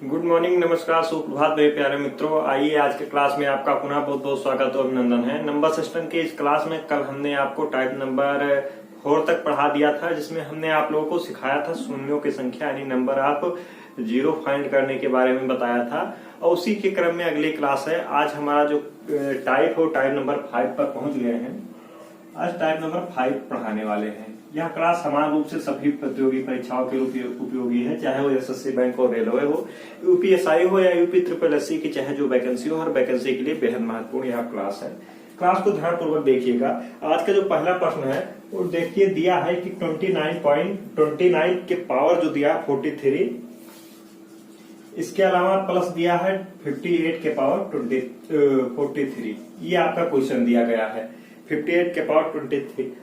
Good morning, नमस्कार, सुप्रभात मेरे प्यारे मित्रों। आइए आज के क्लास में आपका पुनः बहुत बहुत स्वागत और अभिनंदन है। नंबर सिस्टम के इस क्लास में कल हमने आपको टाइप नंबर 4 तक पढ़ा दिया था, जिसमें हमने आप लोगों को सिखाया था शून्यों की संख्या यानी नंबर आप जीरो फाइंड करने के बारे में बताया था। और उसी के क्रम में अगली क्लास है। आज हमारा जो टाइप हो टाइप नंबर 5 पर पहुंच गए हैं। आज टाइप नंबर 5 पढ़ाने वाले हैं। यह क्लास समान रूप से सभी प्रतियोगी परीक्षाओं के लिए उपयोगी है, चाहे वो एसएससी बैंक और रेलवे हो, यूपीएसआई हो या यूपी ट्रिपल एससी की चाहे जो वैकेंसी हो, हर वैकेंसी के लिए बेहद महत्वपूर्ण यह क्लास है। क्लास को ध्यानपूर्वक देखिएगा। आज का जो पहला प्रश्न है वो देखिए, दिया है कि 29 के पावर जो दिया 43, इसके अलावा प्लस दिया है 58 के पावर 43। ये आपका क्वेश्चन दिया गया है 58 के पावर 43।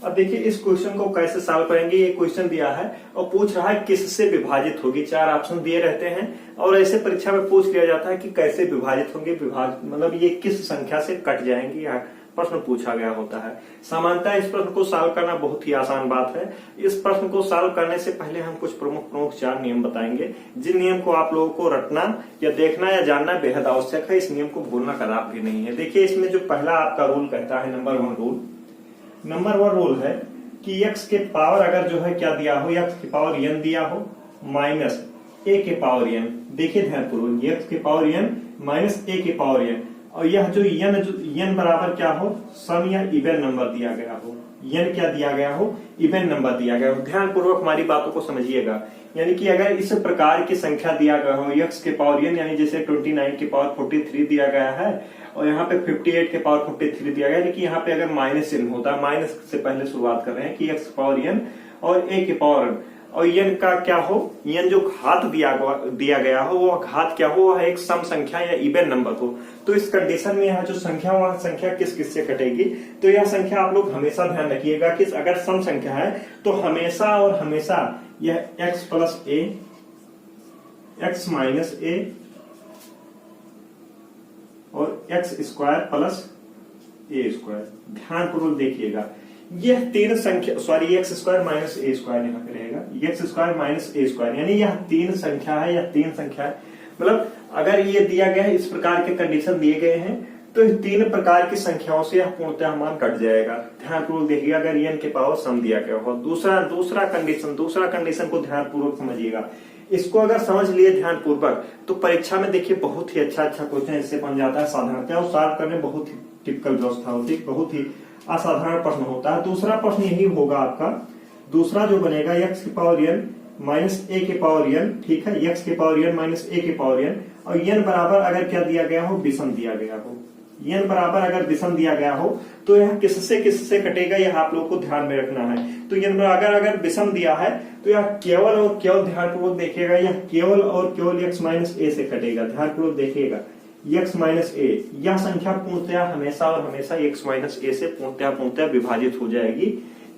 अब देखिए इस क्वेश्चन को कैसे सॉल्व करेंगे। ये क्वेश्चन दिया है और पूछ रहा है किससे विभाजित होगी। 4 ऑप्शन दिए रहते हैं और ऐसे परीक्षा में पूछ लिया जाता है कि कैसे विभाजित होंगे। मतलब ये किस संख्या से कट जाएंगे, यह प्रश्न पूछा गया होता है। सामान्यतः इस प्रश्न को सॉल्व करना बहुत ही आसान बात है। इस प्रश्न को सॉल्व करने से पहले हम कुछ प्रमुख 4 नियम बताएंगे, जिन नियम को आप लोगों को रटना या देखना या जानना बेहद आवश्यक है। इस नियम को भूलना कदापि भी नहीं है। देखिए इसमें जो पहला आपका रूल कहता है, नंबर 1 रूल है कि x के पावर अगर जो है क्या दिया हो, x की पावर n दिया हो माइनस a के पावर n। देखिए ध्यानपूर्वक, x के पावर n माइनस a के पावर n, और यह जो n बराबर क्या हो, सम या इवन नंबर दिया गया हो। n क्या दिया गया हो, इवन नंबर दिया गया हो। ध्यानपूर्वक हमारी बातों को समझिएगा। यानी कि अगर इस प्रकार की संख्या दिया गया हो x के पावर n, यानी जैसे 29 के पावर 43 दिया गया है और यहाँ पे 58 के पावर 43 दिया गया है, लेकिन यहाँ पे अगर माइनस चिन्ह होता, माइनस से पहले शुरुआत कर रहे हैं कि x के पावर n और a के पावर n, और n का क्या हो, n जो घात दिया गया हो वो घात क्या हो, वह एक सम संख्या या इवन नंबर हो। तो इस कंडीशन में यह जो संख्या, वह संख्या किस से कटेगी। तो यह संख्या आप लोग हमेशा ध्यान रखिएगा कि अगर सम संख्या है तो हमेशा और हमेशा यह x plus a, x minus a और x square plus a square. ध्यानपूर्वक देखिएगा, यह 3 संख्या, sorry x square minus a square यहाँ पे रहेगा, x square minus a square, यानी यह 3 संख्या है, यह 3 संख्या है। मतलब अगर ये दिया गया है, इस प्रकार के कंडीशन दिए गए हैं, तो इन 3 प्रकार की संख्याओं से यह पूर्णतः मान कट जाएगा। ध्यानपूर्वक देखिएगा, अगर n के पावर सम दिया गया हो। दूसरा कंडीशन को ध्यानपूर्वक समझिएगा। इसको अगर समझ लिए ध्यानपूर्वक तो परीक्षा में देखिए बहुत ही अच्छा क्वेश्चन इससे बन जाता है। साधारणतः और सॉल्व करने बहुत ही टिपिकल व्यवस्था होती है, बहुत ही असाधारण प्रश्न होता है। दूसरा प्रश्न यही होगा आपका। दूसरा जो बनेगा x की पावर n माइनस a के पावर n, ठीक है, x के पावर n माइनस a के पावर n, और n बराबर अगर क्या दिया गया हो, विषम दिया गया हो। n बराबर अगर विषम दिया गया हो तो यह किससे कटेगा, यह आप लोगों को ध्यान में रखना है। तो n अगर विषम दिया है तो यह केवल और केवल, ध्यानपूर्वक देखिएगा, यह केवल और केवल x माइनस a से कटेगा। ध्यानपूर्वक देखिएगा, x माइनस a, यह संख्या पूर्णतः हमेशा और हमेशा x माइनस a से पूर्णतः विभाजित हो जाएगी।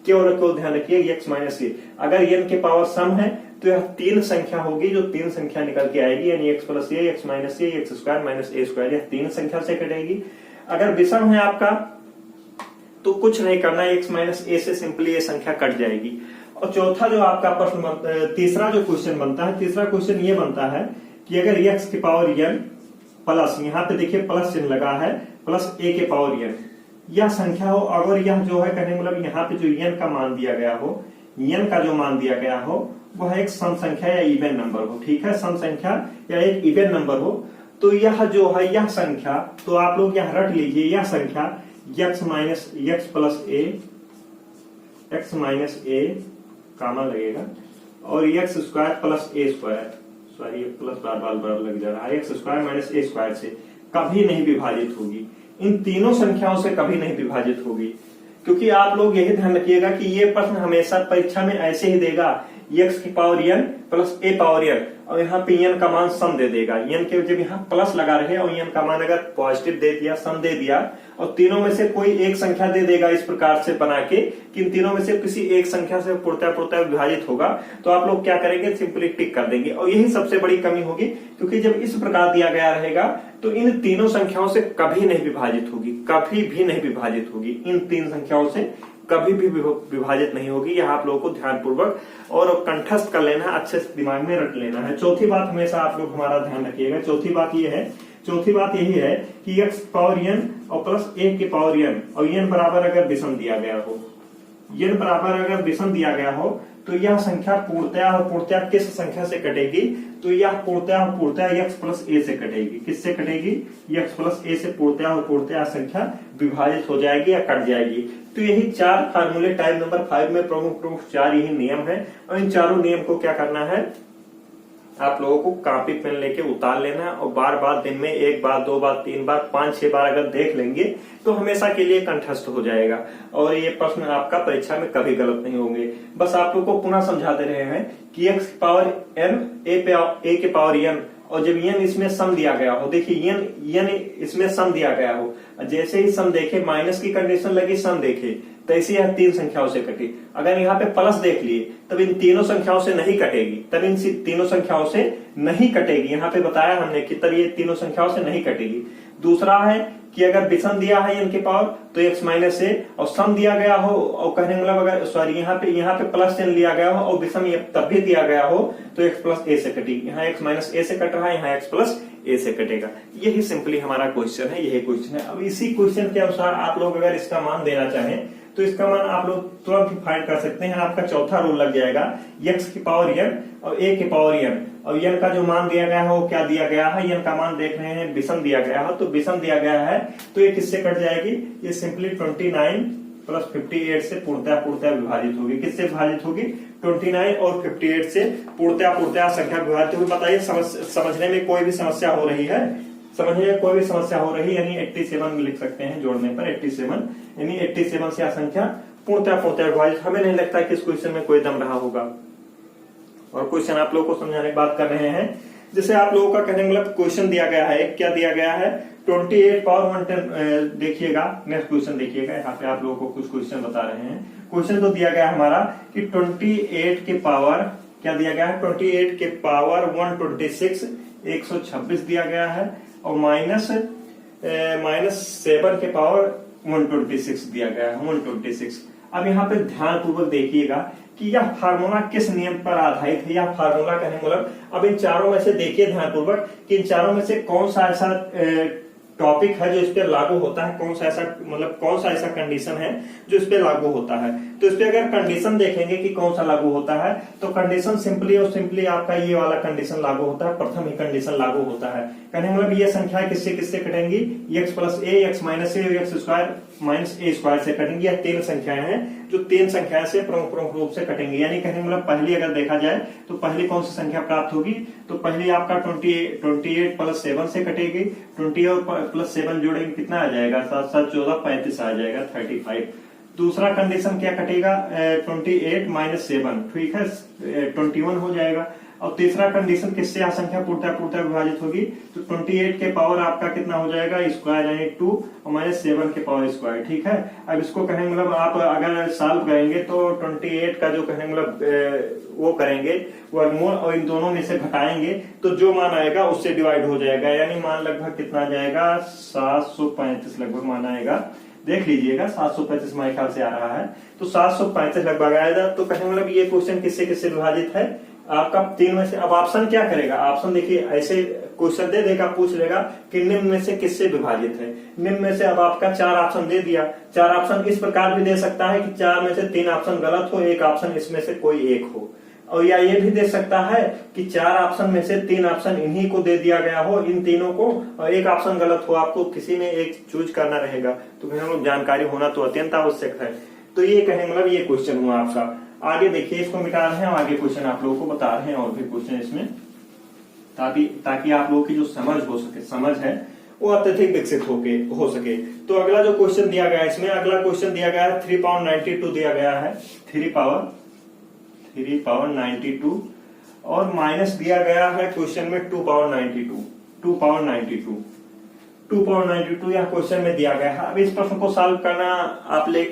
केवल केवल ध्यान रखिए x माइनस a। अगर n के पावर सम है तो यह 3 संख्या होगी, जो 3 संख्या निकल के आएगी, यानी x plus a, x minus a, x square minus a square, यह 3 संख्या से कटेगी। अगर विषम है आपका तो कुछ नहीं करना है, x माइनस a से सिंपली ये संख्या कट जाएगी। और चौथा जो आपका प्रश्न, तीसरा जो क्वेश्चन बनता है, तीसरा क्वेश्चन ये बनता है कि अगर x की पावर n प्लस, यहाँ पे देखिए प्लस चिन्ह लगा है, प्लस a के पावर n, यह संख्या हो, अगर यह जो है कहने मतलब यहाँ पे जो n का मान दिया गया हो, n का जो मान दिया गया हो वह एक सम संख्या या इवन नंबर हो, ठीक है, सम संख्या या एक इवन नंबर हो, तो यह जो है यह संख्या, तो आप लोग यह रट लीजिए, यह संख्या x प्लस a कामा लगेगा और x square plus a square, sorry ये प्लस बार लग जा रहा है, x square minus a square से कभी नहीं विभाजित होगी। इन तीनों संख्याओं से कभी नहीं विभाजित होगी, क्योंकि आप लोग यही ध्यान रखिएगा कि ये प्रश्न हमेशा परीक्षा में ऐसे ही देगा, x की power n plus a power n, और यहाँ पे n का मान सम दे देगा। n के जब यहाँ प्लस लगा रहे और n का मान अगर पॉजिटिव दे दिया, सम दे दिया, और तीनों में से कोई एक संख्या दे देगा इस प्रकार से बना के कि इन तीनों में से किसी एक संख्या से पूर्णतः विभाजित होगा, तो आप लोग क्या करेंगे, सिंपली टिक कर देंगे। और यही सबसे बड़ी कमी होगी, क्योंकि जब इस प्रकार दिया गया रहेगा तो इन तीनों संख्याओं से कभी नहीं विभाजित होगी, कभी भी नहीं विभाजित होगी, इन 3 संख्याओं से कभी भी विभाजित नहीं होगी। यह आप लोगों को ध्यानपूर्वक और कंठस्थ कर लेना है, अच्छे से दिमाग में रट लेना है। चौथी बात हमेशा आप लोग हमारा ध्यान रखिएगा। चौथी बात यही है कि x पावर n और प्लस a के पावर n और n बराबर अगर विषम दिया गया हो, n बराबर अगर विषम दिया गया हो तो यह संख्या पूर्णतया किस संख्या से कटेगी? तो यह पूर्णतया x प्लस a से कटेगी। किससे कटेगी? x प्लस a से पूर्णतया संख्या विभाजित हो जाएगी या कट जाएगी। तो यही 4 फार्मूले टाइप नंबर 5 में प्रमुख 4 यही नियम है और इन चारों नियम को क्या करना है, आप लोगों को कॉपी पेन लेके उतार लेना और बार बार दिन में 1 बार 2 बार 3 बार 5-6 बार अगर देख लेंगे तो हमेशा के लिए कंठस्थ हो जाएगा और ये प्रश्न आपका परीक्षा में कभी गलत नहीं होंगे। बस आप लोगों को पुनः समझा दे रहे हैं कि x की पावर n a के पावर n और जब n इसमें सम दिया गया हो, देखिए n इसमें सम दिया गया हो, जैसे ही सम देखे माइनस की कंडीशन लगी, सम देखे तो ऐसे यह 3 संख्याओं से कटी। अगर यहाँ पे प्लस देख लिए तब इन तीनों संख्याओं से नहीं कटेगी, यहाँ पे बताया हमने कि तब ये तीनों संख्याओं से नहीं कटेगी। दूसरा है कि अगर विषम दिया है n के पावर तो x माइनस a और सम दिया गया हो और कहने मतलब अगर सॉरी यहाँ पे प्लस n लिया गया हो और विषम तब भी दिया गया हो तो x प्लस a से कटेगी। यहाँ x माइनस a से कट रहा है, यहाँ x प्लस a से कटेगा। यही सिंपली हमारा क्वेश्चन है, यही क्वेश्चन है। अब इसी क्वेश्चन के अनुसार आप लोग अगर इसका मान देना चाहें तो इसका मान आप लोग तुरंत ही फाइंड कर सकते हैं। आपका चौथा रूल लग जाएगा, x की पावर n और a के पावर n और n का जो मान दिया गया है वो क्या दिया गया है, n का मान देख रहे हैं विषम दिया गया है, तो विषम दिया गया है तो ये किससे कट जाएगी? ये सिंपली 29 प्लस 58 से पूर्णतया विभाजित होगी। किससे विभाजित होगी? 29 और 58 से पूर्णतया संख्या विभाजित होगी। बताइए समझने में कोई भी समस्या हो रही है? यानी 87 में लिख सकते हैं जोड़ने पर 87, यानी 87 से संख्या पूर्णतया विभाजित। हमें नहीं लगता कि इस क्वेश्चन में कोई दम रहा होगा और क्वेश्चन आप लोगों को समझाने की बात कर रहे हैं। जैसे आप लोगों का कहने मतलब क्वेश्चन दिया गया है, क्या दिया गया है? 28 पावर 110। देखिएगा नेक्स्ट क्वेश्चन देखिएगा, यहाँ पे आप लोगों को कुछ क्वेश्चन बता रहे हैं। क्वेश्चन तो दिया गया हमारा कि 28 के पावर क्या दिया गया है? 28 के पावर 126 126 दिया गया है और माइनस 7 के पावर 126 दिया गया है 126। अब यहाँ पे ध्यान पूर्वक देखिएगा कि यह फार्मूला किस नियम पर आधारित है। यह फार्मूला कहने मतलब अब इन चारों में से देखिए ध्यानपूर्वक कि इन चारों में से कौन सा ऐसा टॉपिक है जो इस पे लागू होता है, कौन सा ऐसा कंडीशन है जो इस पे लागू होता है। तो इस पे अगर कंडीशन देखेंगे कि कौन सा लागू होता है तो कंडीशन सिंपली आपका ये वाला कंडीशन लागू होता है, प्रथम ही कंडीशन लागू होता है। कहने मतलब ये संख्याएं किससे कटेंगी? x plus a, x minus a और x square minus a square से कटेंगी। यह 3 संख्याएं हैं जो 3 संख्याएं से प्रमुख रूप से कटेंगी। यानी कहने मतलब पहली अगर देखा जाए तो पहली कौन सी संख्या प्राप्त होगी? तो पहली आपका 28 प्लस 7 से कटेगी। 20 और प्लस 7 जोड़ेंगे कितना आ जाएगा? 7 7 14 35 आ जाएगा 35। दूसरा कंडीशन क्या कटेगा? 28 माइनस 7, ठीक है 21 हो जाएगा। और तीसरा कंडीशन किससे यह संख्या पूर्णतया विभाजित होगी? तो 28 के पावर आपका कितना हो जाएगा? स्क्वायर यानी 2 और माइनस 7 के पावर स्क्वायर, ठीक है। अब इसको कहने मतलब आप अगर सॉल्व करेंगे तो 28 का जो कहने मतलब वो करेंगे वर्गमूल और इन दोनों में से घटाएंगे तो जो मान आएगा उससे डिवाइड हो जाएगा। यानी मान लगभग कितना आ जाएगा? 735 लगभग मान आएगा। देख लीजिएगा 735 हमारे ख्याल से आ रहा है, तो 735 लगभग आएगा। तो कहने मतलब ये क्वेश्चन किससे विभाजित है? आपका 3 में से। अब ऑप्शन क्या करेगा? ऑप्शन देखिए ऐसे क्वेश्चन दे देगा, पूछ लेगा कि निम्न में से किससे विभाजित है। निम्न में से अब आपका 4 ऑप्शन दे दिया। 4 ऑप्शन इस प्रकार भी दे सकता है कि 4 में से 3 ऑप्शन गलत हो, 1 ऑप्शन इसमें से कोई एक हो। और या ये भी दे सकता है कि 4 ऑप्शन में से 3 ऑप्शन इन्हीं को दे दिया गया हो, इन तीनों को, और 1 ऑप्शन गलत हो, आपको किसी में एक चूज करना रहेगा। तो हम लोग जानकारी होना तो अत्यंत आवश्यक है। तो ये कहें मतलब ये क्वेश्चन हुआ आपका। आगे देखिए, इसको मिटा रहे हैं, आगे क्वेश्चन आप लोगों को बता रहे हैं और भी क्वेश्चन इसमें, ताकि आप लोगों की जो समझ है वो अत्यधिक विकसित हो सके। तो अगला जो क्वेश्चन दिया गया है इसमें, अगला क्वेश्चन दिया गया है 3 पावर 92 दिया गया है, 3 पावर 92 और माइनस दिया गया है क्वेश्चन में 2 पावर 92 यह क्वेश्चन में दिया गया है। अब इस प्रश्न को सॉल्व करना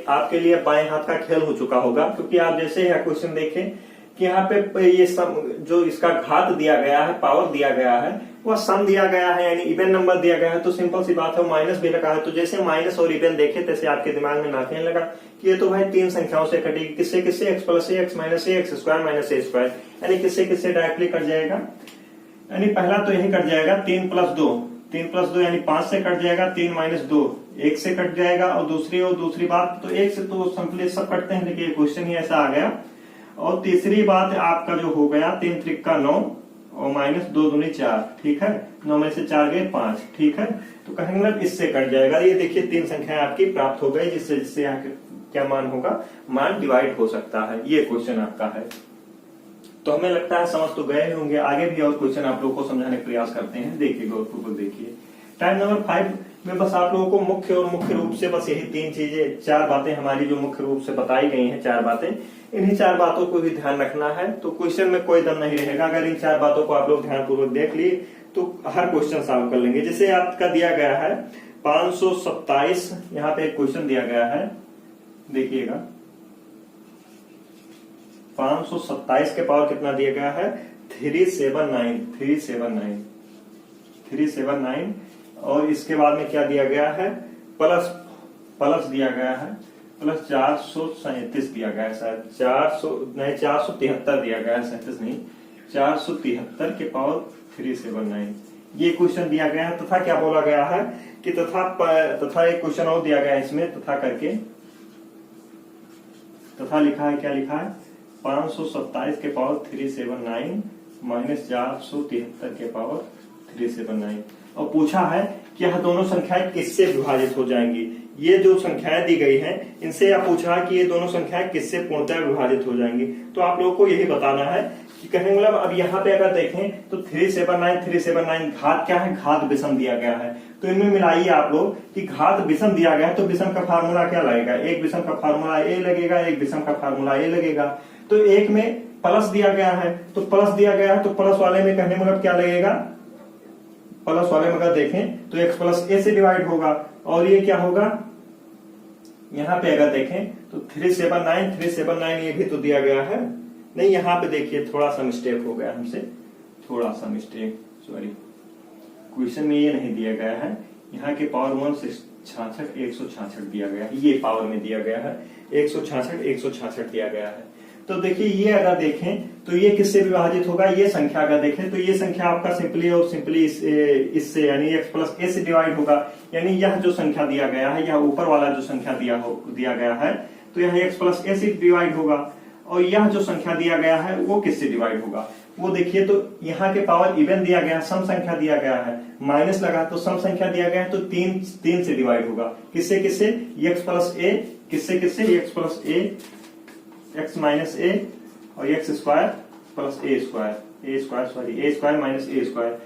आपके लिए बाएं हाथ का खेल हो चुका होगा, क्योंकि आप जैसे यह क्वेश्चन देखें कि यहाँ पे ये सम जो इसका घात दिया गया है, पावर दिया गया है, वह सम दिया गया है यानी इवन नंबर दिया गया है, तो सिंपल सी बात है माइनस भी लगा है। तो जैसे माइनस और इवन देखे तैसे आपके दिमाग में नाचने लगा कि ये तो भाई तीन संख्याओं से कटेगी। किससे किससे? एक्स प्लस ए एक्स माइनस ए एक्स स्क्वायर माइनस ए स्क्वायर, यानी किससे किससे डायरेक्टली कट जाएगा। यानी पहला तो यही कट जाएगा 3 प्लस 2, 3 प्लस 2 यानी 5 से कट जाएगा, 3 माइनस 2 1 से कट जाएगा, और दूसरी बात तो 1 से तो सिंपली सब कटते हैं, लेकिन क्वेश्चन ही ऐसा आ गया। और तीसरी बात आपका जो हो गया 3 त्रिका 9 और माइनस 2 दूनी 4, ठीक है, 9 में से 4 गए 5, ठीक है, तो कहेंगे मतलब इससे कट जाएगा। ये देखिए 3 संख्याएं आपकी प्राप्त हो गई, जिससे यहाँ क्या मान होगा, मान डिवाइड हो सकता है। ये क्वेश्चन आपका है। तो हमें लगता है समझ तो गए होंगे। आगे भी और क्वेश्चन आप लोगों को समझाने का प्रयास करते हैं, देखिए गौरपूर्वक देखिए। टाइम नंबर 5 में बस आप लोगों को मुख्य रूप से बस यही 3 चीजें, 4 बातें हमारी जो मुख्य रूप से बताई गई हैं, 4 बातें, इन्हीं 4 बातों को भी ध्यान रखना है। तो क्वेश्चन में कोई दम नहीं रहेगा। अगर इन 4 बातों को आप लोग ध्यानपूर्वक देख लिए तो हर क्वेश्चन सॉल्व कर लेंगे। जैसे आपका दिया गया है 527, यहाँ पे एक क्वेश्चन दिया गया है, देखिएगा 527 के पावर कितना दिया गया है, 379। और इसके बाद में क्या दिया गया है, प्लस दिया गया है, प्लस 437 दिया गया है, शायद 473 दिया गया है, 37 नहीं, 473 के पावर 379, ये क्वेश्चन दिया गया है। तथा क्या बोला गया है कि तथा एक क्वेश्चन और दिया गया है इसमें, तथा करके, तथा लिखा है, क्या लिखा है, 527 के पावर 379 माइनस 473 के पावर 379, और पूछा है कि यह दोनों संख्याएं किससे विभाजित हो जाएंगी। ये जो संख्याएं दी गई हैं, इनसे यह पूछा है कि ये दोनों संख्याएं किससे पूर्णतः विभाजित हो जाएंगी। तो आप लोगों को यही बताना है कि कहेंगे मतलब अब यहाँ पे अगर देखें तो 379 घात क्या है, घात विषम दिया गया है। तो इनमें मिलाइए आप लोग कि घात विषम दिया गया है, तो विषम का फार्मूला क्या लगेगा, एक विषम का फार्मूला ए लगेगा, एक विषम का फार्मूला ए लगेगा। तो एक में प्लस दिया गया है, तो प्लस दिया गया है, तो प्लस वाले में कहने मतलब क्या लगेगा, प्लस वाले में अगर देखें तो x प्लस ए से डिवाइड होगा। और ये क्या होगा, यहाँ पे अगर देखें तो 379 ये भी तो दिया गया है, नहीं यहाँ पे देखिए थोड़ा सा मिस्टेक हो गया हमसे, थोड़ा सा मिस्टेक, सॉरी, क्वेश्चन में ये नहीं दिया गया है, यहाँ के पावर 166 दिया गया है, ये पावर में दिया गया है 166 दिया गया है। तो देखिए ये अगर देखें तो ये किससे विभाजित होगा, ये संख्या अगर देखें तो ये संख्या आपका सिंपली इससे यानी x प्लस ए से डिवाइड होगा। यानी यह जो संख्या दिया गया है, यह ऊपर वाला जो संख्या दिया गया है, तो यह x प्लस ए से डिवाइड होगा। और यह जो संख्या दिया गया है वो किससे डिवाइड होगा, वो देखिए, तो यहाँ के पावर इवन दिया गया है, सम संख्या दिया गया है, माइनस लगा तो सम संख्या दिया गया है, तो 3 से डिवाइड होगा। किससे किससे, x प्लस ए, किससे किससे, x प्लस ए x माइनस ए और एक्स स्क्वायर प्लस ए स्क्वायर माइनस ए स्क्वायर,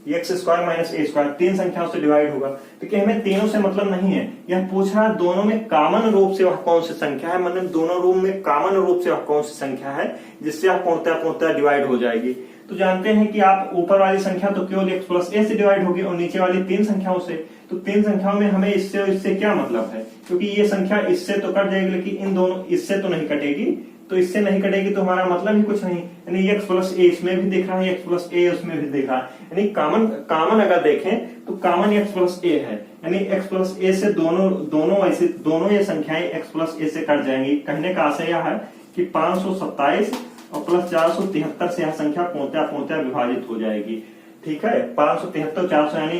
एक्स स्क्वायर माइनस ए स्क्वायर, 3 संख्याओं से डिवाइड होगा। तो क्या हमें तीनों से मतलब नहीं है, यह पूछा दोनों में कॉमन रूप से वह कौन सी संख्या है, मतलब दोनों रूप में कॉमन रूप से वह कौन सी संख्या है जिससे आप पूर्णतः डिवाइड हो जाएगी। तो जानते हैं कि आप ऊपर वाली संख्या तो केवल x प्लस ए से डिवाइड होगी और नीचे वाली 3 संख्याओं से। तो 3 संख्याओं में हमें इससे और इससे क्या मतलब है, क्योंकि ये संख्या इससे तो कट जाएगी, लेकिन इन दोनों इससे तो नहीं कटेगी, तो इससे नहीं कटेगी तो हमारा मतलब ही कुछ नहीं। यानी x प्लस ए इसमें भी दिख रहा है, x प्लस ए उसमें भी दिख रहा है, यानी कॉमन अगर देखें तो कॉमन x प्लस ए है, यानी x प्लस ए से दोनों ये संख्याएं x प्लस ए से कट जाएंगी। कहने का आशय यह है कि 527 और प्लस 473 से यह संख्या पूर्णतः विभाजित हो जाएगी। ठीक है, 573 400 यानी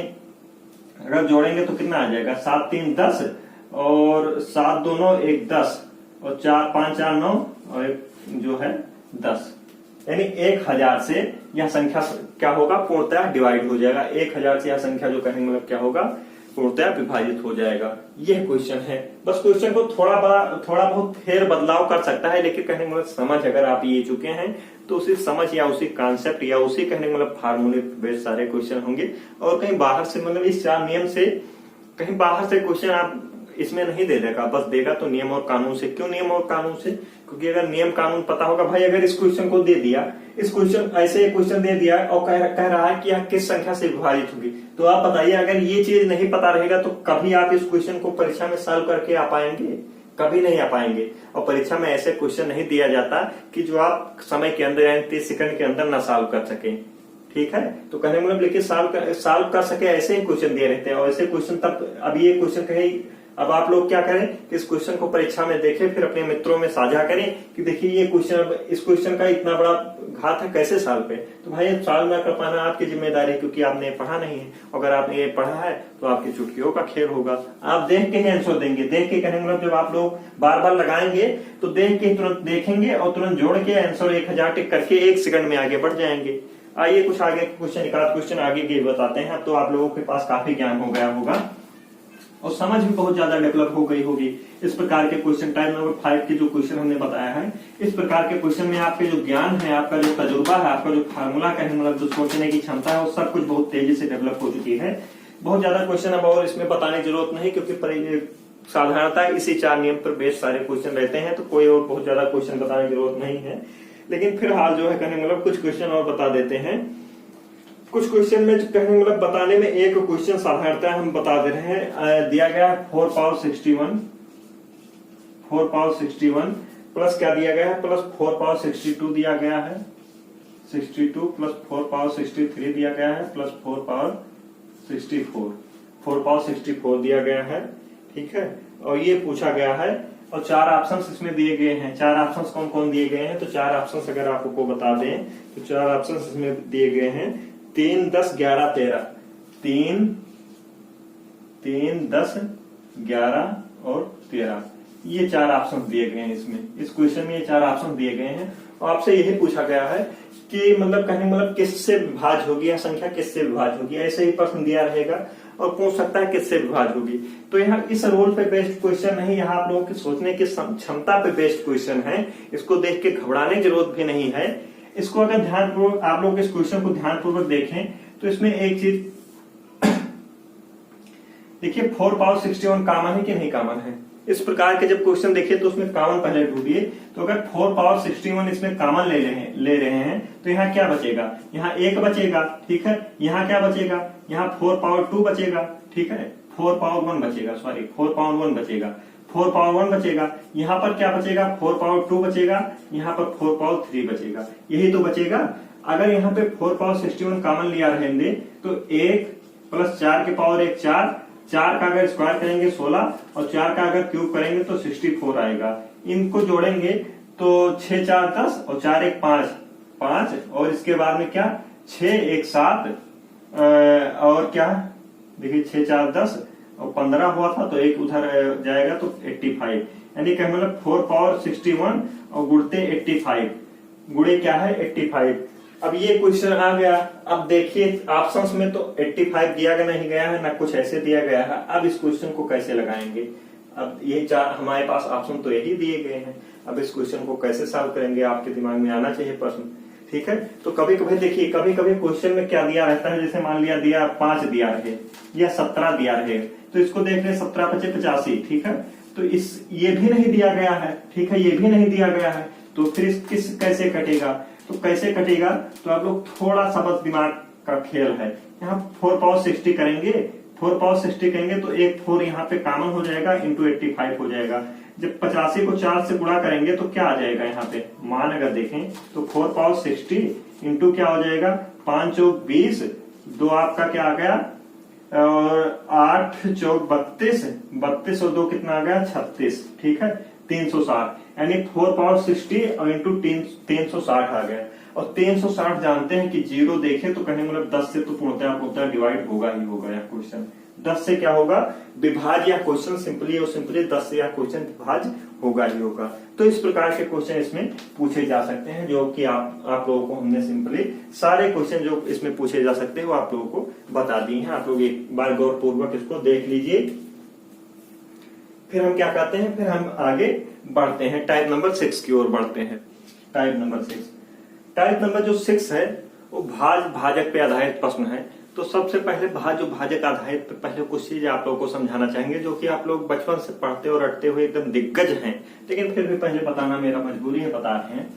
अगर जोड़ेंगे तो कितना आ जाएगा, 7 3 10 और 7 2 9 1 10 और 4 5 4 9 और एक जो है 10, यानी 1000 से यह संख्या क्या होगा, पूर्णतः डिवाइड हो जाएगा। 1000 से यह संख्या जो कहेंगे मतलब क्या होगा, पूर्णतः विभाजित हो जाएगा। यह क्वेश्चन है। बस क्वेश्चन को थोड़ा बहुत फेर बदलाव कर सकता है, लेकिन कहने मतलब समझ अगर आप ये चुके हैं तो उसी समझ या उसी कॉन्सेप्ट या उसी कहने मतलब फार्मूले बेस्ड सारे क्वेश्चन होंगे। और कहीं बाहर से मतलब इस 4 नियम से कहीं बाहर से क्वेश्चन आप इसमें नहीं दे देगा, बस देगा तो नियम और कानून से। क्यों नियम और कानून से, क्योंकि अगर नियम कानून पता होगा, भाई अगर इस क्वेश्चन को दे दिया, इस क्वेश्चन ऐसे क्वेश्चन दे दिया और कह रहा है कि यह किस संख्या से विभाजित होगी, तो आप बताइए अगर ये चीज नहीं पता रहेगा तो कभी आप इस क्वेश्चन को परीक्षा में सॉल्व करके आ पाएंगे, कभी नहीं आ पाएंगे। और परीक्षा में ऐसे क्वेश्चन नहीं दिया जाता कि जो आप समय के अंदर यानी 30 सेकंड के अंदर ना सॉल्व कर सके। ठीक है, तो कहने मतलब लेकिन सॉल्व कर सके ऐसे ही क्वेश्चन दिए रहते हैं। और ऐसे क्वेश्चन तब अभी ये क्वेश्चन कहे, अब आप लोग क्या करें कि इस क्वेश्चन को परीक्षा में देखें, फिर अपने मित्रों में साझा करें कि देखिए ये क्वेश्चन, इस क्वेश्चन का इतना बड़ा घात है, कैसे सॉल्व पे। तो भाई सॉल्व न कर पाना आपकी जिम्मेदारी है, क्योंकि आपने पढ़ा नहीं है। अगर आपने ये पढ़ा है तो आपकी चुटकियों का खेल होगा। आप देख के ही आंसर देंगे, देख के कहने मतलब जब आप लोग बार बार लगाएंगे तो देख के तुरंत देखेंगे और तुरंत जोड़ के आंसर 1000 टिक करके 1 सेकंड में आगे बढ़ जाएंगे। आइए कुछ आगे क्वेश्चन, एक आध क्वेश्चन आगे के बताते हैं। अब तो आप लोगों के पास काफी ज्ञान हो गया होगा और समझ भी बहुत ज्यादा डेवलप हो गई होगी। इस प्रकार के क्वेश्चन, टाइप नंबर 5 के जो क्वेश्चन हमने बताया है, इस प्रकार के क्वेश्चन में आपके जो ज्ञान है, आपका जो तजुर्बा है, आपका जो फार्मूला का है, मतलब जो सोचने की क्षमता है, वो सब कुछ बहुत तेजी से डेवलप हो चुकी है। बहुत ज्यादा क्वेश्चन अब और इसमें बताने की जरूरत नहीं, क्योंकि साधारणतः इसी 4 नियम पर बेस्ड सारे क्वेश्चन रहते हैं, तो कोई और बहुत ज्यादा क्वेश्चन बताने की जरूरत नहीं है। लेकिन फिलहाल जो है कहने मतलब कुछ क्वेश्चन और बता देते हैं। कुछ क्वेश्चन में जो कहने मतलब बताने में एक क्वेश्चन साधारणतः हम बता दे रहे हैं। दिया गया 4 पावर 61 प्लस क्या दिया गया है, प्लस 4 पावर 62 दिया गया है, 62 प्लस 4 पावर 63 दिया गया है, प्लस 4 पावर 64, 4 पावर 64 दिया गया है। ठीक है, और ये पूछा गया है और 4 ऑप्शंस इसमें दिए गए हैं। 4 ऑप्शंस कौन कौन दिए गए हैं, तो 4 ऑप्शंस अगर आपको बता दें तो 4 ऑप्शंस इसमें दिए गए हैं। 3, 10, 11, 13, 3, 10, 11 और 13, ये 4 ऑप्शन दिए गए हैं इसमें। इस क्वेश्चन में ये 4 ऑप्शन दिए गए हैं और आपसे यही पूछा गया है कि मतलब कहने मतलब किससे विभाज्य होगी या संख्या किससे विभाज्य होगी। ऐसे ही प्रश्न दिया रहेगा और पूछ सकता है किससे विभाज्य होगी। तो यहाँ इस रोल पे बेस्ड क्वेश्चन नहीं, यहाँ आप लोगों की सोचने की क्षमता पे बेस्ड क्वेश्चन है। इसको देख के घबराने की जरूरत भी नहीं है। इसको अगर ध्यानपूर्वक आप लोग इस क्वेश्चन को ध्यानपूर्वक देखें तो इसमें एक चीज देखिए, 4 पावर 61 कॉमन है कि नहीं कॉमन है। इस प्रकार के जब क्वेश्चन देखिए तो उसमें कॉमन पहले ढूंढिए। तो अगर 4 पावर 61 इसमें कॉमन ले रहे हैं तो यहाँ क्या बचेगा, यहाँ 1 बचेगा। ठीक है, यहाँ क्या बचेगा, यहाँ 4 पावर 2 बचेगा। ठीक है, 4 पावर 1 बचेगा, सॉरी 4 पावर 1 बचेगा, 4 पावर 1 बचेगा। यहाँ पर क्या बचेगा, 4 पावर 2 बचेगा, यहाँ पर 4 पावर 3 बचेगा, यही तो बचेगा। अगर यहाँ पे 4 पावर 61 कॉमन लिया रहेंगे तो 1 प्लस 4 के पावर 1 4, 4 का अगर स्क्वायर करेंगे 16 और 4 का अगर क्यूब करेंगे तो 64 आएगा। इनको जोड़ेंगे तो 6 4 10 और 4 1 5 5 और इसके बाद में क्या 6 1 7 और क्या देखिए 6 4 10 और 15 हुआ था तो 1 उधर जाएगा तो 85, यानी क्या मतलब 4 पावर 61 और गुणते 85, गुणे क्या है 85। अब ये क्वेश्चन आ गया। अब देखिए ऑप्शंस में तो 85 दिया गया नहीं गया है, ना कुछ ऐसे दिया गया है। अब इस क्वेश्चन को कैसे लगाएंगे, अब यही 4 हमारे पास ऑप्शन तो यही दिए गए हैं। अब इस क्वेश्चन को कैसे सॉल्व करेंगे, आपके दिमाग में आना चाहिए प्रश्न। ठीक है, तो कभी कभी देखिए, कभी कभी क्वेश्चन में क्या दिया रहता है, जैसे मान लिया दिया 5 दिया रहे या 17 दिया रहे, तो इसको देख ले 17 × 5 = 85। ठीक है, तो ये भी नहीं दिया गया है। ठीक है, ये भी नहीं दिया गया है, तो फिर किस कैसे कटेगा, तो कैसे कटेगा, तो आप लोग थोड़ा सा बस दिमाग का खेल है। यहाँ 4 पावर 60 करेंगे, 4 पावर 60 करेंगे तो एक 4 यहाँ पे कॉमन हो जाएगा, इंटू 85 हो जाएगा। जब 85 को 4 से गुणा करेंगे तो क्या आ जाएगा, यहाँ पे मान अगर देखें तो 4 पावर 60 इंटू क्या हो जाएगा 5 चौक 20, 2 आपका क्या आ गया और 8 चौक 32, 32 और 2 कितना आ गया 36। ठीक है, 360, यानी 4 पावर 60 और इंटू 360 आ गया। और 360 जानते हैं कि 0 देखें तो कहने मतलब 10 से तो पूर्णतः डिवाइड होगा ही होगा। यह क्वेश्चन 10 से क्या होगा विभाज्य, या क्वेश्चन सिंपली और सिंपली 10 से यह क्वेश्चन विभाज्य होगा ही होगा। तो इस प्रकार के क्वेश्चन इसमें पूछे जा सकते हैं, जो कि आप लोगों को हमने सिंपली सारे क्वेश्चन जो इसमें पूछे जा सकते हैं वो आप लोगों को बता दिए हैं। आप लोग एक बार गौरपूर्वक इसको देख लीजिए। फिर हम क्या करते हैं, फिर हम आगे बढ़ते हैं, टाइप नंबर 6 की ओर बढ़ते हैं। टाइप नंबर जो 6 है वो भाजक पे आधारित प्रश्न है। तो सबसे पहले भाजक आधारित पे पहले कुछ चीज आप लोगों को समझाना चाहेंगे, जो कि आप लोग बचपन से पढ़ते और रटते हुए एकदम दिग्गज हैं, लेकिन फिर भी पहले बताना मेरा मजबूरी है, बता रहे हैं।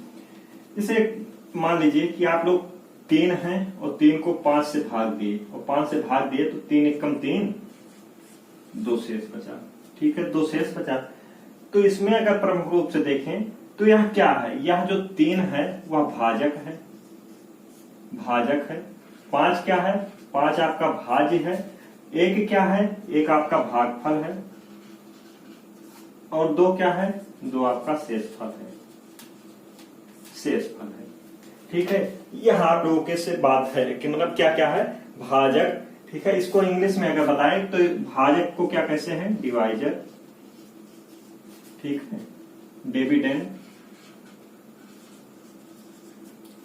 जैसे मान लीजिए कि आप लोग 3 हैं और 3 को 5 से भाग दिए और 5 से भाग दिए तो 3 × 3 2 शेष बचा। ठीक है, 2 शेष बचा। तो इसमें अगर प्रमुख रूप से देखें तो यह क्या है, यह जो 3 है वह भाजक है, भाजक है। 5 क्या है, 5 आपका भाज्य है। 1 क्या है, 1 आपका भागफल है। और 2 क्या है, 2 आपका शेषफल है, शेषफल है। ठीक है, यह आप लोगों के से बात है कि मतलब क्या क्या है, भाजक। ठीक है, इसको इंग्लिश में अगर बताएं तो भाजक को क्या कैसे हैं, डिवाइजर। ठीक है, डिविडेंड।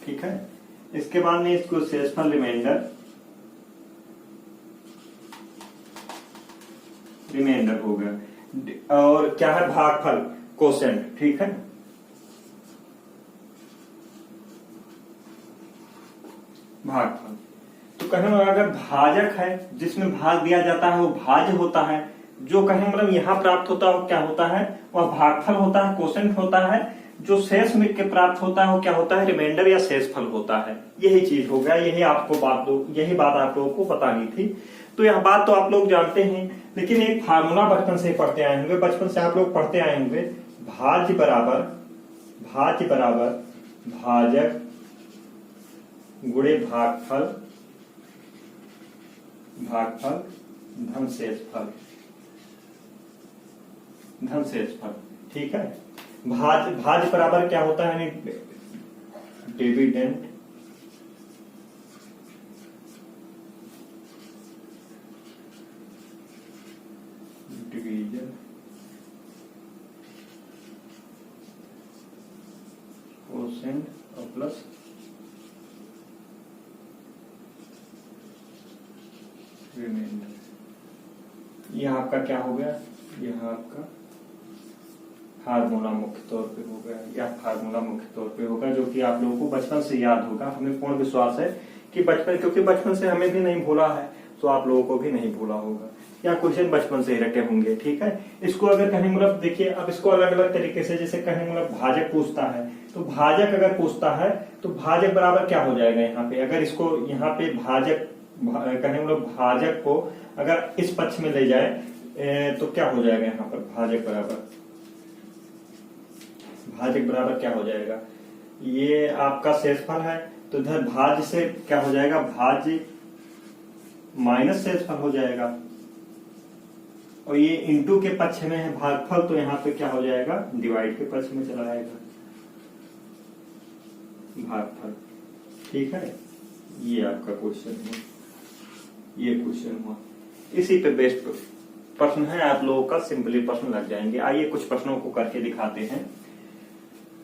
ठीक है, इसके बाद में इसको शेषफल, रिमाइंडर, रिमाइंडर हो गया। और क्या है, भागफल, कोसेंट। ठीक है, भागफल। तो कहें अगर भाजक है जिसमें भाग दिया जाता है वो भाज्य होता है, जो कहें मतलब यहां प्राप्त होता है वो क्या होता है, वह भागफल होता है, कोसेंट होता है। जो शेष मिल के प्राप्त होता है वो क्या होता है, रिमाइंडर या शेषफल होता है। यही चीज हो गया, यही बात आप लोगों को बतानी थी। तो यह बात तो आप लोग जानते हैं, लेकिन एक फार्मूला बचपन से पढ़ते आए होंगे, बचपन से आप लोग पढ़ते आए होंगे, भाज्य बराबर भाजक गुणे भागफल धन शेषफल। ठीक है, भाज्य बराबर क्या होता है, यानी डिविडेंड डिवीजन कोसेंट और प्लस रिमाइंडर। यह आपका क्या हो गया, यह आपका फार्मूला मुख्य तौर पे हो गया, यह फार्मूला मुख्य तौर पे होगा, जो कि आप लोगों को बचपन से याद होगा। हमें पूर्ण विश्वास है कि क्योंकि बचपन से हमें भी नहीं भूला है तो आप लोगों को भी नहीं भूला होगा, या क्वेश्चन बचपन से ही रटे होंगे। ठीक है, इसको अगर कहीं मतलब देखिए, अब इसको अलग अलग तरीके से, जैसे कहीं मतलब भाजक पूछता है तो भाजक अगर पूछता है तो भाजक बराबर क्या हो जाएगा, यहाँ पे अगर इसको यहाँ पे भाजक कहें मतलब भाजक को अगर इस पक्ष में ले जाए तो क्या हो जाएगा, यहाँ पर भाजक बराबर क्या हो जाएगा, ये आपका शेषफल है तो इधर भाज्य से क्या हो जाएगा, भाज्य माइनस शेषफल हो जाएगा, और ये इंटू के पक्ष में है भागफल, तो यहाँ पे क्या हो जाएगा, डिवाइड के पक्ष में चला जाएगा भागफल। ठीक है, ये आपका क्वेश्चन है, ये क्वेश्चन हुआ, इसी पे बेस्ड प्रश्न है आप लोगों का, सिंपली प्रश्न लग जाएंगे। आइए कुछ प्रश्नों को करके दिखाते हैं,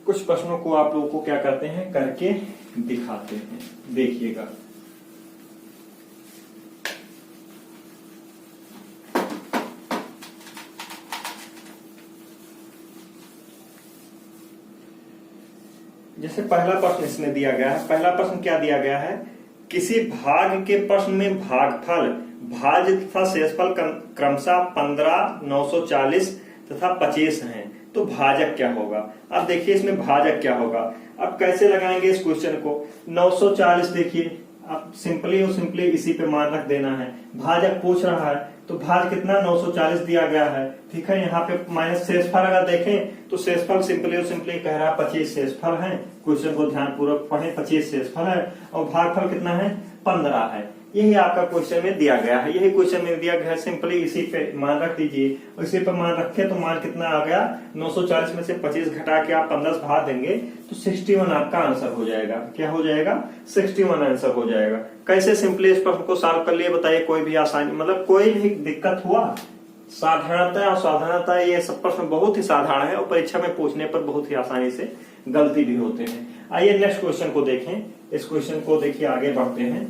कुछ प्रश्नों को आप लोगों को क्या करते हैं, करके दिखाते हैं, देखिएगा। जैसे पहला प्रश्न इसमें दिया गया है, पहला प्रश्न क्या दिया गया है, किसी भाग के प्रश्न में भागफल, भाज्य तथा शेषफल क्रमशः 15, 940 तथा 25 हैं, तो भाजक क्या होगा। अब देखिए इसमें भाजक क्या होगा, अब कैसे लगाएंगे इस क्वेश्चन को। 940 देखिए, अब सिंपली और सिंपली इसी पे मान रख देना है, भाजक पूछ रहा है तो भाज कितना 940 दिया गया है। ठीक है, यहाँ पे माइनस शेषफल अगर देखें तो शेषफल सिंपली और सिंपली कह रहा है 25 शेषफल है, क्वेश्चन को ध्यान पूर्वक पढ़ें, 25 शेषफल है और भागफल कितना है, 15 है। यही आपका क्वेश्चन में दिया गया है, यही क्वेश्चन में दिया गया है, सिंपली इसी पे मान रख दीजिए, इसी पे मान रखे तो मान कितना आ गया, 940 में से 25 घटा के आप 15 भाग देंगे तो 61 आपका आंसर हो जाएगा। क्या हो जाएगा, 61 आंसर हो जाएगा। कैसे सिंपली इस प्रश्न को सॉल्व कर लिए बताइए, कोई भी आसानी मतलब कोई भी दिक्कत हुआ, साधारणतः और साधारणतः ये सब प्रश्न बहुत ही साधारण है और परीक्षा में पूछने पर बहुत ही आसानी से गलती भी होते हैं। आइए नेक्स्ट क्वेश्चन को देखें, इस क्वेश्चन को देखिए, आगे बढ़ते हैं।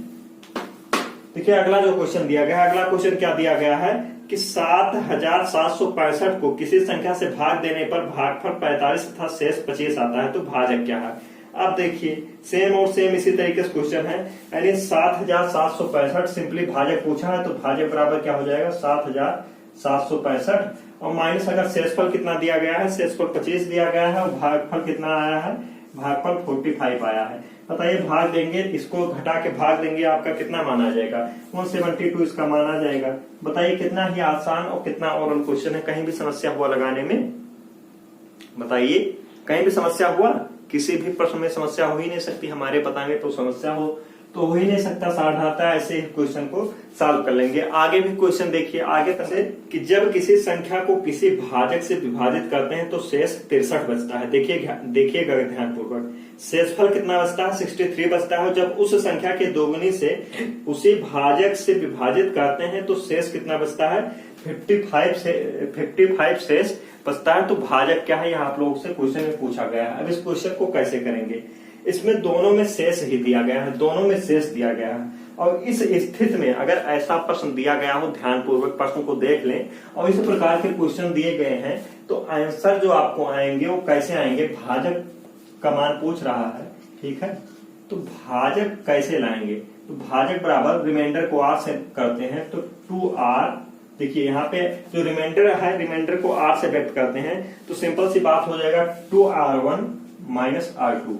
देखिए अगला जो क्वेश्चन दिया गया है, अगला क्वेश्चन क्या दिया गया है कि 7765 को किसी संख्या से भाग देने पर भागफल 45 तथा शेष 25 आता है, तो भाजक क्या है। अब देखिए सेम और सेम इसी तरीके से क्वेश्चन है, यानी 7765 सिंपली भाजक पूछा है तो भाजक बराबर क्या हो जाएगा, 7765 और माइनस अगर शेषफल कितना दिया गया है, शेषफल 25 दिया गया है और भागफल कितना आया है, भागफल 45 आया है। बताइए भाग देंगे, इसको घटा के भाग देंगे, आपका कितना मान आ जाएगा, 172 इसका मान आ जाएगा। बताइए कितना ही आसान और कितना ओरल क्वेश्चन है, कहीं भी समस्या हुआ लगाने में बताइए, कहीं भी समस्या हुआ? किसी भी प्रश्न में समस्या हो ही नहीं सकती, हमारे बताएंगे तो समस्या हो ही नहीं सकता। साधारणतः ऐसे क्वेश्चन को सॉल्व कर लेंगे। आगे भी क्वेश्चन देखिए, आगे तक से कि जब किसी संख्या को किसी भाजक से विभाजित करते हैं तो शेष 63 बचता है। देखिएगा ध्यानपूर्वक, शेषफल कितना बचता है? 63 बचता है। जब उस संख्या के दोगुनी से उसी भाजक से विभाजित करते हैं तो शेष कितना बचता है? 55 शेष बचता है। तो भाजक क्या है, यह आप लोगों से क्वेश्चन में पूछा गया है। अब इस क्वेश्चन को कैसे करेंगे? इसमें दोनों में शेष ही दिया गया है, दोनों में शेष दिया गया है। और इस स्थिति में अगर ऐसा प्रश्न दिया गया हो, ध्यानपूर्वक प्रश्न को देख लें, और इस प्रकार के क्वेश्चन दिए गए हैं तो आंसर जो आपको आएंगे वो कैसे आएंगे? भाजक का मान पूछ रहा है, ठीक है, तो भाजक कैसे लाएंगे? तो भाजक बराबर रिमाइंडर को r से करते हैं तो 2r, देखिए यहाँ पे जो रिमाइंडर है, रिमाइंडर को r से व्यक्त करते हैं तो सिंपल सी बात हो जाएगा 2r1 माइनस r2,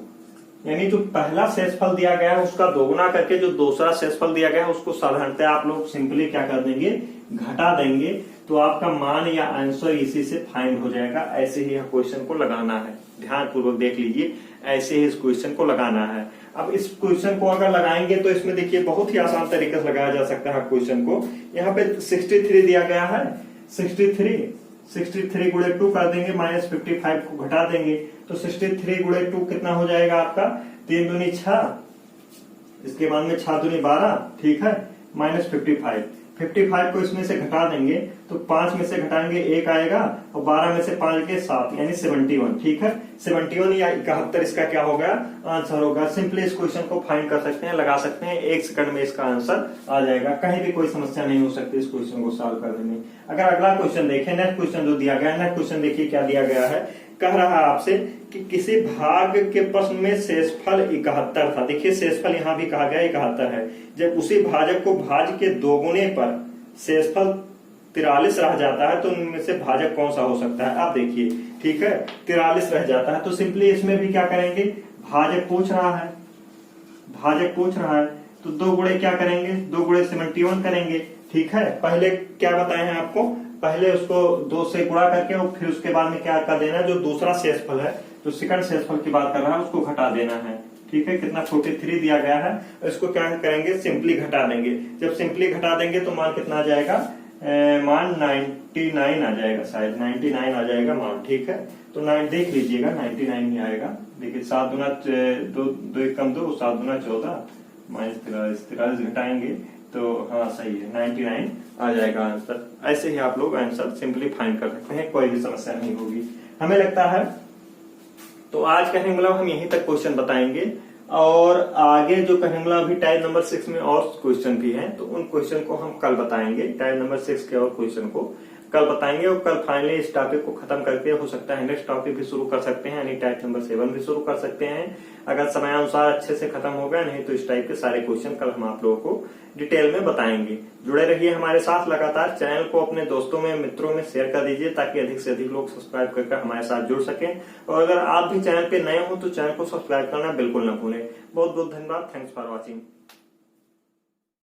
यानी जो पहला शेषफल दिया गया है उसका दोगुना करके जो दूसरा शेषफल दिया गया है उसको साधारणतः आप लोग सिंपली क्या कर देंगे? घटा देंगे, तो आपका मान या आंसर इसी से फाइंड हो जाएगा। ऐसे ही क्वेश्चन को लगाना है, ध्यानपूर्वक देख लीजिए, ऐसे ही इस क्वेश्चन को लगाना है। अब इस क्वेश्चन को अगर लगाएंगे तो इसमें देखिए बहुत ही आसान तरीके से लगाया जा सकता है क्वेश्चन को। यहाँ पे 63 दिया गया है, 63 गुणे 2 कर देंगे, माइनस 55 को घटा देंगे तो 63 गुणे 2 कितना हो जाएगा आपका? 3 दूनी 6, इसके बाद में 6 दूनी 12, ठीक है, माइनस 55 को इसमें से घटा देंगे तो 5 में से घटाएंगे 1 आएगा और 12 में से 5 के 7, यानी 71, ठीक है, 71 या 71 इसका क्या होगा? आंसर होगा। सिंपली इस क्वेश्चन को फाइंड कर सकते हैं, लगा सकते हैं, 1 सेकंड में इसका आंसर आ जाएगा। कहीं भी कोई समस्या नहीं हो सकती इस क्वेश्चन को सॉल्व करने में। अगर अगला क्वेश्चन देखें, नेक्स्ट क्वेश्चन जो दिया गया है, नेक्स्ट क्वेश्चन देखिए क्या दिया गया है। कह रहा है आपसे कि किसी भाग के प्रश्न में शेषफल 71 था। देखिए शेषफल यहाँ भी कहा गया 71 है। जब उसी भाजक को भाज्य के दोगुने पर शेषफल 43 रह जाता है तो उनमें से भाजक कौन सा हो सकता है? आप देखिए, ठीक है, 43 रह जाता है तो सिंपली इसमें भी क्या करेंगे? भाजक पूछ रहा है तो 2 गुणे क्या करेंगे? 2 गुणे 71 करेंगे, ठीक है। पहले क्या बताए हैं आपको? पहले उसको 2 से गुणा करके और फिर उसके बाद में क्या कर देना है? जो दूसरा शेषफल है, जो सेकंड शेषफल की बात कर रहा है, उसको घटा देना है, ठीक है। कितना? 43 दिया गया है, इसको क्या करेंगे? सिंपली घटा देंगे। जब सिंपली घटा देंगे तो मान कितना आ जाएगा? मान 99 आ जाएगा, शायद 99 आ जाएगा मान, ठीक है। तो 9 देख लीजिएगा, 99 ही आएगा। देखिए 7 दूना 2 कम 2, 7 दूना 14, माइनस 43 घटाएंगे तो हाँ सही है, 99 आ जाएगा आंसर। ऐसे ही आप लोग आंसर सिंपली फाइंड कर सकते हैं, कोई भी समस्या नहीं होगी हमें लगता है। तो आज कहने मतलब हम यहीं तक क्वेश्चन बताएंगे और आगे जो कहने मतलब अभी टाइप नंबर 6 में और क्वेश्चन भी हैं तो उन क्वेश्चन को हम कल बताएंगे। टाइप नंबर 6 के और क्वेश्चन को कल बताएंगे और कल फाइनली इस टॉपिक को खत्म करके हो सकता है नेक्स्ट टॉपिक भी शुरू कर सकते हैं, यानी टाइप नंबर 7 भी शुरू कर सकते हैं अगर समयानुसार अच्छे से खत्म हो गया। नहीं तो इस टाइप के सारे क्वेश्चन कल हम आप लोगों को डिटेल में बताएंगे। जुड़े रहिए हमारे साथ लगातार। चैनल को अपने दोस्तों में, मित्रों में शेयर कर दीजिए ताकि अधिक से अधिक लोग सब्सक्राइब करके हमारे साथ जुड़ सकें। और अगर आप भी चैनल पे नए हो तो चैनल को सब्सक्राइब करना बिल्कुल न भूलें। बहुत बहुत धन्यवाद। Thanks for watching.